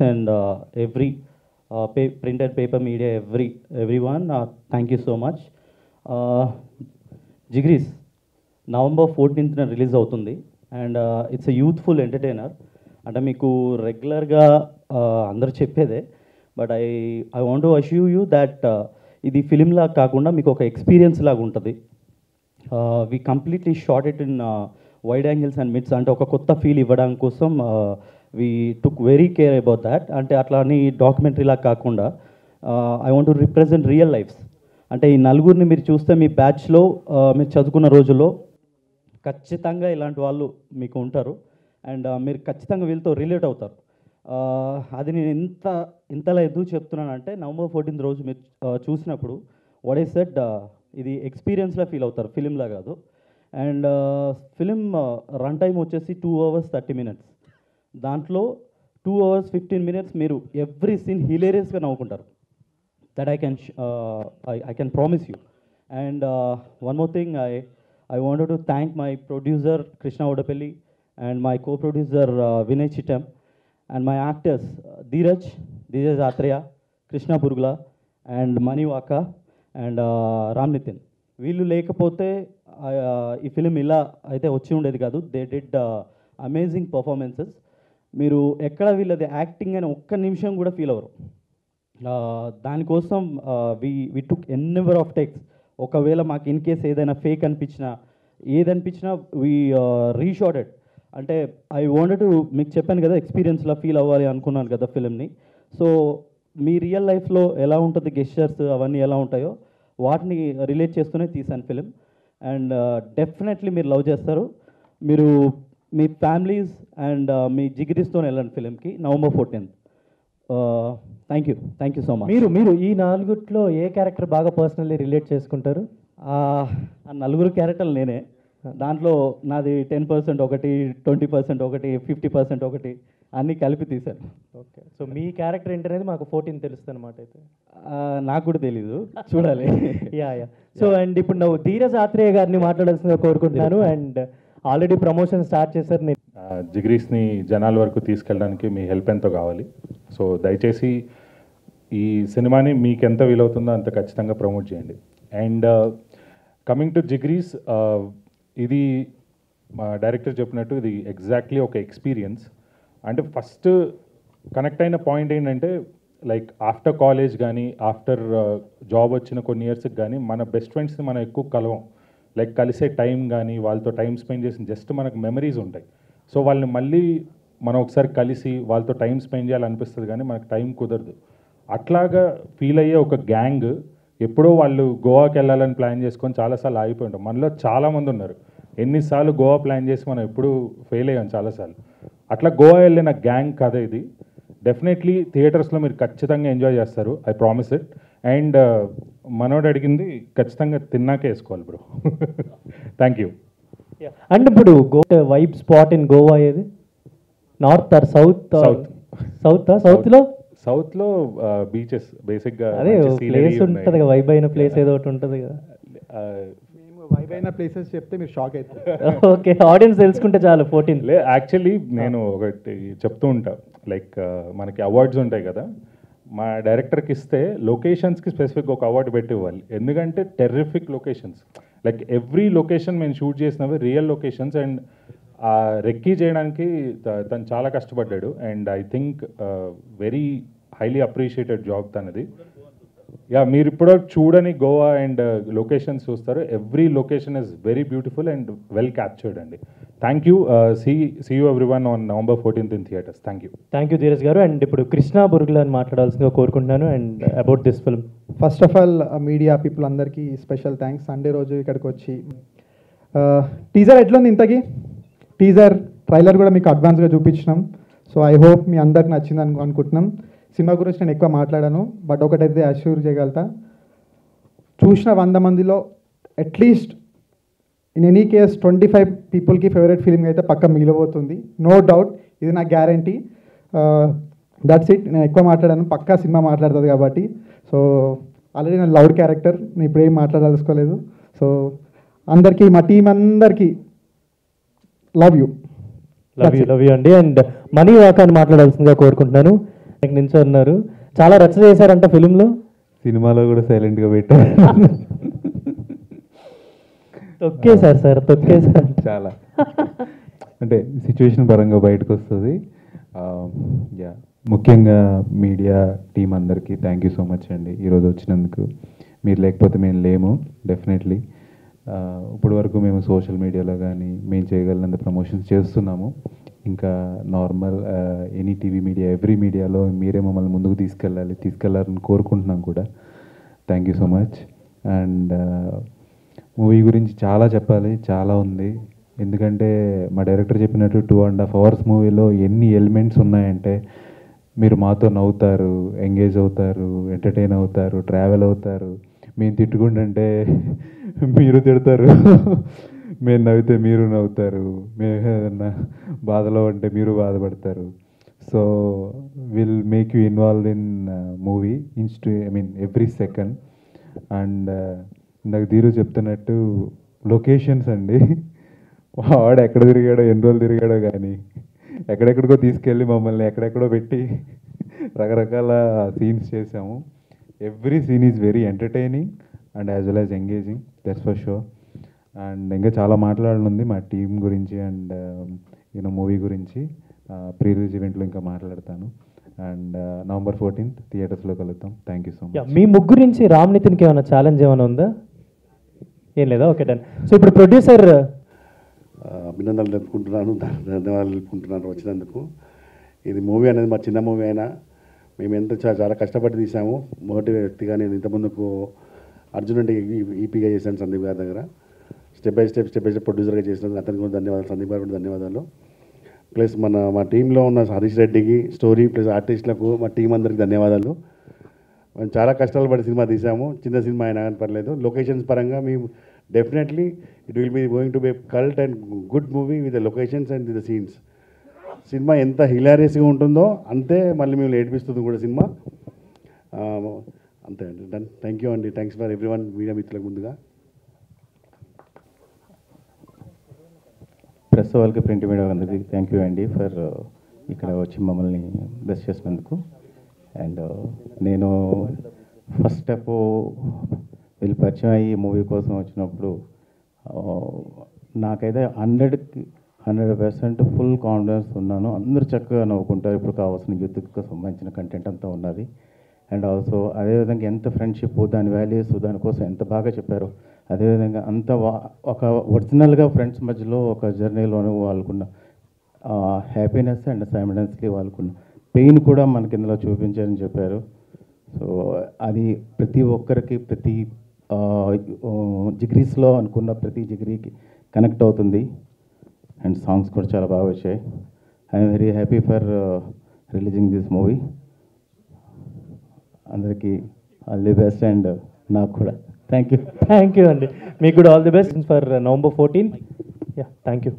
and every print and paper media, everyone, thank you so much. Jigris, November 14th release అవుతుంది and it's a youthful entertainer. అంటే మీకు రెగ్యులర్గా అందరు చెప్పేదే, but I want to assure you that ఇది film లాగా కాకుండా మీకు ఒక ఎక్స్పీరియన్స్ లాగా ఉంటుంది. We completely shot it in wide angles and mids, అంటే ఒక కొత్త ఫీల్ ఇవ్వడం కోసం we took very care about that. అంటే అట్లా అని డాక్యుమెంటరీలా కాకుండా I want to represent real lifes. అంటే ఈ నలుగురిని మీరు చూస్తే మీ బ్యాచ్లో మీరు చదువుకున్న రోజుల్లో ఖచ్చితంగా ఇలాంటి వాళ్ళు మీకు ఉంటారు అండ్ మీరు ఖచ్చితంగా వీళ్ళతో రిలేట్ అవుతారు. అది నేను ఇంతలా ఎందుకు చెప్తున్నానంటే November 14th రోజు మీరు చూసినప్పుడు వాట్ ఐ సెడ్, ఇది ఎక్స్పీరియన్స్లా ఫీల్ అవుతారు, ఫిలింలా కాదు. అండ్ ఫిలిం రన్ టైం వచ్చేసి 2 hours 30 minutes. దాంట్లో 2 hours 15 minutes మీరు ఎవ్రీ సీన్ హిలేరియస్గా నవ్వుకుంటారు. That I can promise you. And one more thing, I wanted to thank my producer Krishna Odapelli and my co-producer Vinay Chittam and my actors Dheeraj Atreya, Krishna Burgla and Mani Waka and Ram Nitin. వీళ్ళు లేకపోతే ఈ film ఇలా అయితే వచ్చి ఉండేది కాదు. They did amazing performances. మీరు ఎక్కడ వీళ్ళది యాక్టింగ్ అని ఒక్క నిమిషం కూడా ఫీల్ అవ్వరు. దానికోసం వి టుక్ ఎన్ నెంబర్ ఆఫ్ టేక్స్. ఒకవేళ మాకు ఇన్ కేస్ ఏదైనా ఫేక్ అనిపించినా ఏదనిపించినా వీ రీషార్టెడ్. అంటే ఐ వాంటెడ్ టు, మీకు చెప్పాను కదా ఎక్స్పీరియన్స్లా ఫీల్ అవ్వాలి అనుకున్నాను కదా ఫిలింని. సో మీ రియల్ లైఫ్లో ఎలా ఉంటుంది, గెస్చర్స్ అవన్నీ ఎలా ఉంటాయో వాటిని రిలేట్ చేస్తూనే తీశాను ఫిలిం. అండ్ డెఫినెట్లీ మీరు లవ్ చేస్తారు. మీరు మీ ఫ్యామిలీస్ అండ్ మీ జిగిరిస్తో వెళ్ళండి ఫిలింకి November 14th. Thank you so much. మీరు ఈ నాలుగుట్లో ఏ క్యారెక్టర్ బాగా పర్సనల్లీ రిలేట్ చేసుకుంటారు? ఆ నలుగురు క్యారెక్టర్లు నేనే. దాంట్లో నాది 10% ఒకటి, 20% ఒకటి, 50% ఒకటి అన్నీ కలిపి తీశాను. ఓకే, సో మీ క్యారెక్టర్ ఏంటనేది మాకు 14 తెలుస్తుంది అనమాట. అయితే నాకు కూడా తెలీదు, చూడాలి. యా. సో అండ్ ఇప్పుడు నువ్వు ధీరజ్ ఆత్రేయ గారిని మాట్లాడాల్సిందిగా కోరుకుంటున్నాను. అండ్ ఆల్రెడీ ప్రమోషన్ స్టార్ట్ చేశారు. జిగ్రీస్ని జనాల వరకు తీసుకెళ్ళడానికి మీ హెల్ప్ ఎంతో కావాలి. సో దయచేసి ఈ సినిమాని మీకు ఎంత వీలవుతుందో అంత ఖచ్చితంగా ప్రమోట్ చేయండి. అండ్ కమింగ్ టు జిగ్రీస్, ఇది మా డైరెక్టర్ చెప్పినట్టు ఇది ఎగ్జాక్ట్లీ ఒక ఎక్స్పీరియన్స్. అంటే ఫస్ట్ కనెక్ట్ అయిన పాయింట్ ఏంటంటే, లైక్ ఆఫ్టర్ కాలేజ్ కానీ ఆఫ్టర్ జాబ్ వచ్చిన కొన్ని ఇయర్స్కి కానీ మన బెస్ట్ ఫ్రెండ్స్ని మనం ఎక్కువ కలవం. లైక్ కలిసే టైం కానీ వాళ్ళతో టైం స్పెండ్ చేసిన జస్ట్ మనకు మెమరీస్ ఉంటాయి. సో వాళ్ళని మళ్ళీ మనం ఒకసారి కలిసి వాళ్ళతో టైం స్పెండ్ చేయాలనిపిస్తుంది కానీ మనకు టైం కుదరదు. అట్లాగా ఫీల్ అయ్యే ఒక గ్యాంగ్ ఎప్పుడో వాళ్ళు గోవాకి వెళ్ళాలని ప్లాన్ చేసుకొని చాలాసార్లు ఆగిపోయి ఉంటాం. మనలో చాలామంది ఉన్నారు. ఎన్నిసార్లు గోవా ప్లాన్ చేసి మనం ఎప్పుడు ఫెయిల్ అయ్యాం చాలాసార్లు. అట్లా గోవా వెళ్ళిన గ్యాంగ్ కథ ఇది. డెఫినెట్లీ థియేటర్స్లో మీరు ఖచ్చితంగా ఎంజాయ్ చేస్తారు, ఐ ప్రామిస్ ఇట్. అండ్ మనోడు అడిగింది ఖచ్చితంగా తిన్నాకే వేసుకోవాలి బ్రో. Thank you. అండ్ ఇప్పుడు వైబ్ స్పాట్ ఇన్ గోవా ఏది? North or south? సౌత్లో బీచెస్ బేసిక్గా. అదే ప్లేస్ ఉంటుంది కదా, వైబ్ అయిన ప్లేస్ ఏదో ఒకటి ఉంటుంది కదా. వైబ్ అయిన ప్లేసెస్ చెప్తే మీరు షాక్ అవుతారు. ఓకే, ఆడియన్స్ తెలుసుకుంటే చాలు. 14 యాక్చువల్లీ నేను ఒకటి చెప్తూ ఉంటా, లైక్ మనకి అవార్డ్స్ ఉంటాయి కదా, మా డైరెక్టర్కి ఇస్తే లొకేషన్స్కి స్పెసిఫిక్ ఒక అవార్డు పెట్టి ఇవ్వాలి. ఎందుకంటే terrific locations, like every location మేము షూట్ చేసినవి రియల్ లొకేషన్స్. అండ్ రెక్కీ చేయడానికి తను చాలా కష్టపడ్డాడు. And I think very highly appreciated job తనది. యా, మీరు ఇప్పుడు చూడని గోవా అండ్ లొకేషన్స్ చూస్తారు. Every location is very beautiful and well captured అండి. Thank you. See you everyone on November 14th in theatres. Thank you Dheeraj garu. And ఇప్పుడు కృష్ణ బుర్గులా అని మాట్లాడాల్సిందిగా కోరుకుంటున్నాను. And about this film, first of all media people అందరికీ special thanks. Sunday రోజు ఇక్కడికి వచ్చి teaser ఎట్లుంది? ఇంతకీ టీజర్ ట్రైలర్ కూడా మీకు అడ్వాన్స్గా చూపించినాం. సో ఐ హోప్ మీ అందరికి నచ్చింది అనుకుంటున్నాం. సినిమా గురించి నేను ఎక్కువ మాట్లాడాను, బట్ ఒకటైతే అష్యూర్ చేయగలుగుతా, చూసిన 100 మందిలో అట్లీస్ట్ ఇన్ ఎనీ కేస్ 25 పీపుల్కి ఫేవరెట్ ఫిలిం అయితే పక్క మిగిలిపోతుంది, నో డౌట్. ఇది నా గ్యారంటీ. That's it. నేను ఎక్కువ మాట్లాడాను, పక్కా సినిమా మాట్లాడుతుంది కాబట్టి. సో ఆల్రెడీ నేను లౌడ్ క్యారెక్టర్, నేను ఇప్పుడు ఏం మాట్లాడాల్సుకోలేదు. సో అందరికీ, మా టీం అందరికీ లవ్ యూ అండి. అండ్ మనీ వాకాన్ని మాట్లాడాల్సిందిగా కోరుకుంటున్నాను. నించున్నారు. చాలా రచ్చ చేశారంట ఫిలింలో. సినిమాలో కూడా సైలెంట్గా పెట్టారు. తొక్కేశారు సార్, తొక్కేశారు. చాలా అంటే సిచ్యువేషన్ పరంగా బయటకు వస్తుంది. యా, ముఖ్యంగా మీడియా టీం అందరికీ థ్యాంక్ యూ సో మచ్ అండి ఈరోజు వచ్చినందుకు. మీరు లేకపోతే మేము లేము డెఫినెట్లీ. ఇప్పటి వరకు మేము సోషల్ మీడియాలో కానీ మేము చేయగలిగినంత ప్రమోషన్స్ చేస్తున్నాము. ఇంకా normal any TV media, every మీడియాలో మీరే మమ్మల్ని ముందుకు తీసుకెళ్లాలని కోరుకుంటున్నాం కూడా. Thank you so much. And movie గురించి చాలా చెప్పాలి, చాలా ఉంది. ఎందుకంటే మా డైరెక్టర్ చెప్పినట్టు 2.5 hours మూవీలో ఎన్ని ఎలిమెంట్స్ ఉన్నాయంటే మీరు మాతో నవ్వుతారు, ఎంగేజ్ అవుతారు, ఎంటర్టైన్ అవుతారు, ట్రావెల్ అవుతారు. మేము తిట్టుకుంటుంటే మీరు తిడతారు, మేము నవ్వితే మీరు నవ్వుతారు, మేము ఏదన్నా బాధలో ఉంటే మీరు బాధపడతారు. So will make you involve in movie every second. And ఇందాక ధీరు చెప్తున్నట్టు లొకేషన్స్ అండి, వాడు ఎక్కడ తిరిగాడో, ఎన్ని రోజులు తిరిగాడో కానీ ఎక్కడెక్కడికో తీసుకెళ్ళి మమ్మల్ని ఎక్కడెక్కడో పెట్టి రకరకాల సీన్స్ చేసాము. Every scene is very entertaining and as well as engaging, that's for sure. And ఇంకా చాలా మాట్లాడనుంది మా టీం గురించి అండ్ మూవీ గురించి. ప్రీ రిలీజ్ ఈవెంట్లో ఇంకా మాట్లాడతాను. అండ్ November 14th థియేటర్స్లో కలుద్దాం. Thank you so much. మీ ముగ్గురు నుంచి రామ్ నితిన్కి ఏమైనా ఛాలెంజ్ ఏమైనా ఉందా? ఏం లేదా? Okay done. సో ఇప్పుడు ప్రొడ్యూసర్ అభినందనలు తెలుపుకుంటున్నాను, ధన్యవాదాలు తెలుపుకుంటున్నాను వచ్చినందుకు. ఇది మూవీ అనేది మా చిన్న మూవీ అయినా మేము ఎంత చాలా కష్టపడి తీసాము. మొదటి వ్యక్తిగా నేను ఇంతకుముందుకు అర్జున్ అంటే ఈపీగా చేశాను సందీప్ గారి దగ్గర. స్టెప్ బై స్టెప్ ప్రొడ్యూసర్గా చేసినందుకు అతనికి కూడా ధన్యవాదాలు, సందీప్ గారు కూడా ధన్యవాదాలు. ప్లస్ మా టీంలో ఉన్న హరీష్ రెడ్డికి, స్టోరీ ప్లస్ ఆర్టిస్టులకు, మా టీం అందరికి ధన్యవాదాలు. మేము చాలా కష్టాలు పడి సినిమా తీసాము. చిన్న సినిమా అయినా కానీ పర్లేదు. లొకేషన్స్ పరంగా మేము definitely it will be going to be cult and good movie with the locations and the scenes. Cinema ఎంత హిలారియస్గా ఉంటుందో అంతే మళ్ళీ మేము ఏడిపిస్తుంది కూడా సినిమా. అంతే అండి. డన్. థ్యాంక్ యూ అండి. Thanks for every one. Media మిత్రులకు ముందుగా ప్రెస్ వాళ్ళకి, ప్రింట్ మీడియా అందరికీ థ్యాంక్ యూ అండి ఫర్ ఇక్కడ వచ్చి మమ్మల్ని బ్లెస్ చేసినందుకు. అండ్ నేను ఫస్ట్ స్టెప్ వీళ్ళు పరిచయం అయ్యి మూవీ కోసం వచ్చినప్పుడు నాకైతే 100% ఫుల్ కాన్ఫిడెన్స్ ఉన్నాను. అందరూ చక్కగా నవ్వుకుంటారు. ఇప్పుడు కావాల్సిన యూత్కి సంబంధించిన కంటెంట్ అంతా ఉన్నది. అండ్ ఆల్సో అదేవిధంగా ఎంత ఫ్రెండ్షిప్, దాని వాల్యూస్, దానికోసం ఎంత బాగా చెప్పారు. అదేవిధంగా అంత ఒక ఒరిజినల్గా ఫ్రెండ్స్ మధ్యలో ఒక జర్నీలోనూ వాళ్ళకున్న హ్యాపీనెస్ అండ్ సైమల్టేనియస్లీ వాళ్ళకున్న పెయిన్ కూడా మనకి ఇందులో చూపించారని చెప్పారు. సో అది ప్రతి ఒక్కరికి, ప్రతి జిగ్రీస్లో అనుకున్న ప్రతి జిగ్రీకి కనెక్ట్ అవుతుంది. అండ్ సాంగ్స్ కూడా చాలా బాగా వచ్చాయి. I'm very happy for releasing this movie. అందరికీ ఆల్ ది బెస్ట్ అండ్ నాకు కూడా థ్యాంక్ యూ. థ్యాంక్ యూ అండి. మీకు కూడా all the best for November 14th. Yeah, thank you.